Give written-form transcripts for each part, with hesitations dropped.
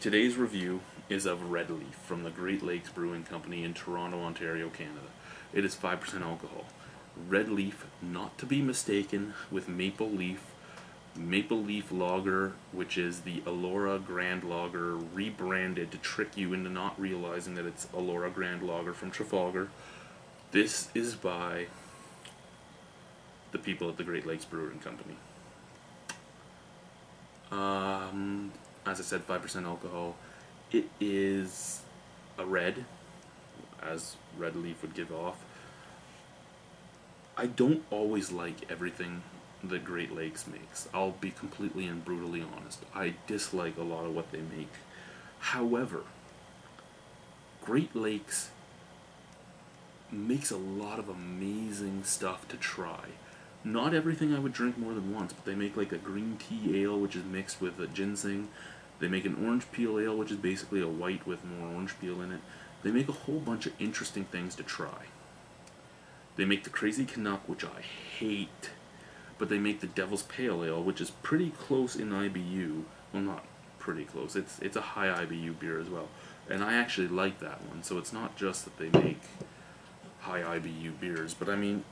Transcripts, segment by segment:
Today's review is of Red Leaf from the Great Lakes Brewing Company in Toronto, Ontario, Canada. It is 5% alcohol. Red Leaf, not to be mistaken with Maple Leaf Lager, which is the Elora Grand Lager rebranded to trick you into not realizing that it's Elora Grand Lager from Trafalgar. This is by the people at the Great Lakes Brewing Company. As I said, 5% alcohol. It is a red, as Red Leaf would give off. I don't always like everything that Great Lakes makes. I'll be completely and brutally honest. I dislike a lot of what they make. However, Great Lakes makes a lot of amazing stuff to try. Not everything I would drink more than once, but they make like a green tea ale which is mixed with a ginseng. They make an orange peel ale which is basically a white with more orange peel in it. They make a whole bunch of interesting things to try. They make the Crazy Canuck, which I hate, but they make the Devil's Pale Ale, which is pretty close in IBU. Well, not pretty close. It's a high IBU beer as well, and I actually like that one. So it's not just that they make high IBU beers, but I mean,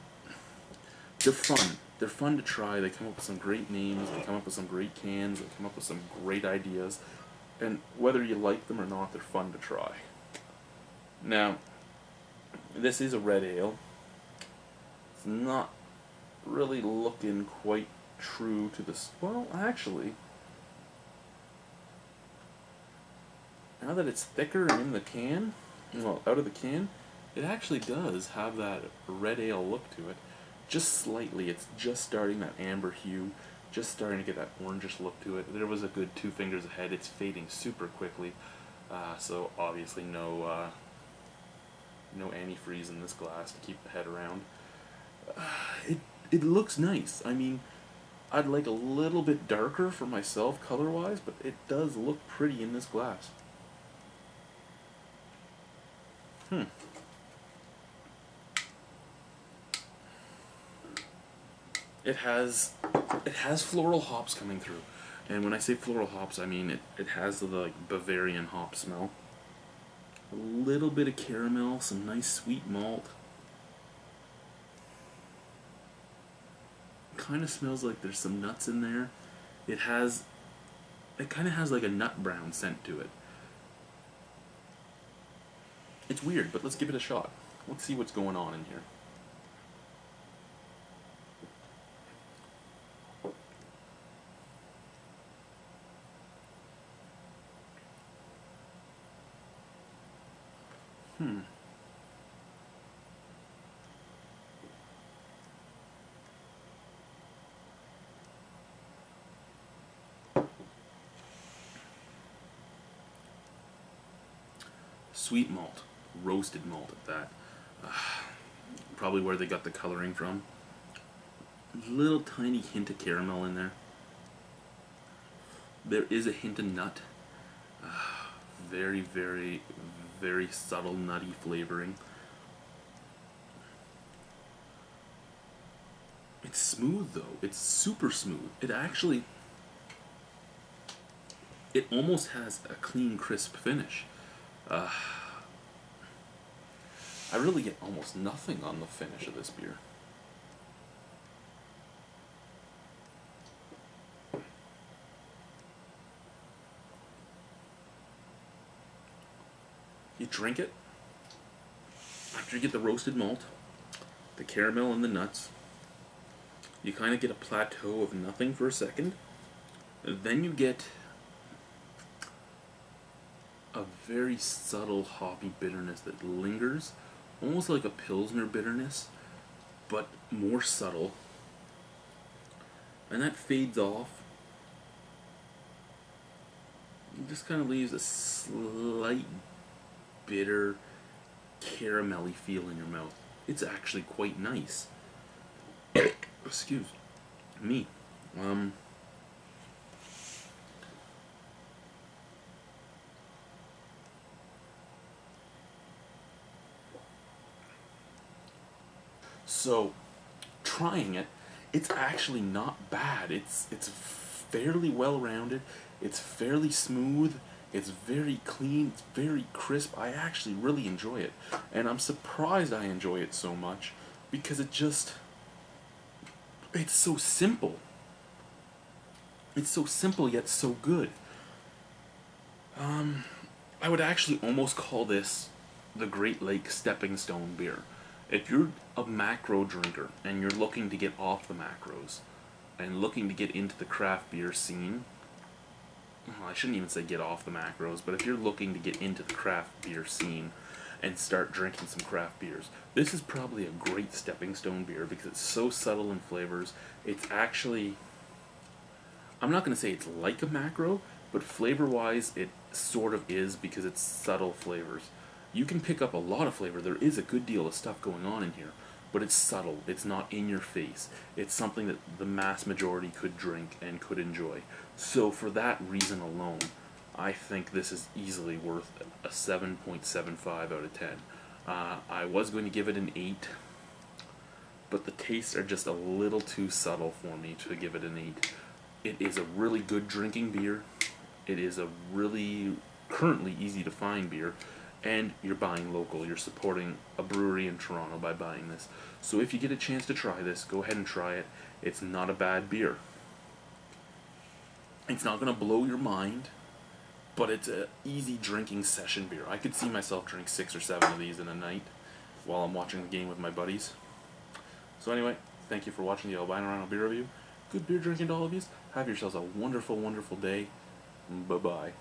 they're fun. They're fun to try. They come up with some great names. They come up with some great cans. They come up with some great ideas, and whether you like them or not, they're fun to try. Now, this is a red ale. It's not really looking quite true to this. Well, actually, now that it's thicker and in the can, well, out of the can, it actually does have that red ale look to it. Just slightly. It's just starting that amber hue, just starting to get that orangish look to it. There was a good 2 fingers ahead. It's fading super quickly, so obviously no antifreeze in this glass to keep the head around. It looks nice. I mean, I'd like a little bit darker for myself color-wise, but it does look pretty in this glass. It has floral hops coming through, and when I say floral hops, I mean it has the like Bavarian hop smell. A little bit of caramel, some nice sweet malt. Kind of smells like there's some nuts in there. It kind of has like a nut brown scent to it. It's weird, but let's give it a shot. Let's see what's going on in here. Sweet malt, roasted malt at that. Probably where they got the coloring from. Little tiny hint of caramel in there. There is a hint of nut. Very, very, very subtle nutty flavoring. It's smooth though. It's super smooth. It almost has a clean, crisp finish. I really get almost nothing on the finish of this beer. You drink it, after you get the roasted malt, the caramel and the nuts, you kind of get a plateau of nothing for a second, then you get a very subtle hoppy bitterness that lingers, almost like a Pilsner bitterness, but more subtle, and that fades off. It just kind of leaves a slight bitter, caramelly feel in your mouth. It's actually quite nice. Excuse me. So, trying it, it's actually not bad. It's fairly well rounded. It's fairly smooth. It's very clean, it's very crisp. I actually really enjoy it. And I'm surprised I enjoy it so much because it's so simple. It's so simple yet so good. I would actually almost call this the Great Lake Stepping Stone beer. If you're a macro drinker and you're looking to get off the macros and looking to get into the craft beer scene, well, I shouldn't even say get off the macros, but if you're looking to get into the craft beer scene and start drinking some craft beers, this is probably a great stepping stone beer because it's so subtle in flavors. It's actually, I'm not going to say it's like a macro, but flavor-wise it sort of is because it's subtle flavors. You can pick up a lot of flavor. There is a good deal of stuff going on in here, but it's subtle. It's not in your face. It's something that the mass majority could drink and could enjoy. So for that reason alone, I think this is easily worth a 7.75 out of 10. I was going to give it an 8, but the tastes are just a little too subtle for me to give it an 8. It is a really good drinking beer. It is a really currently easy to find beer, and you're buying local. You're supporting a brewery in Toronto by buying this. So if you get a chance to try this, go ahead and try it. It's not a bad beer. It's not going to blow your mind, but it's an easy drinking session beer. I could see myself drink 6 or 7 of these in a night while I'm watching the game with my buddies. So anyway, thank you for watching the Albino Rhino beer review. Good beer drinking to all of you. Have yourselves a wonderful, wonderful day. Bye-bye.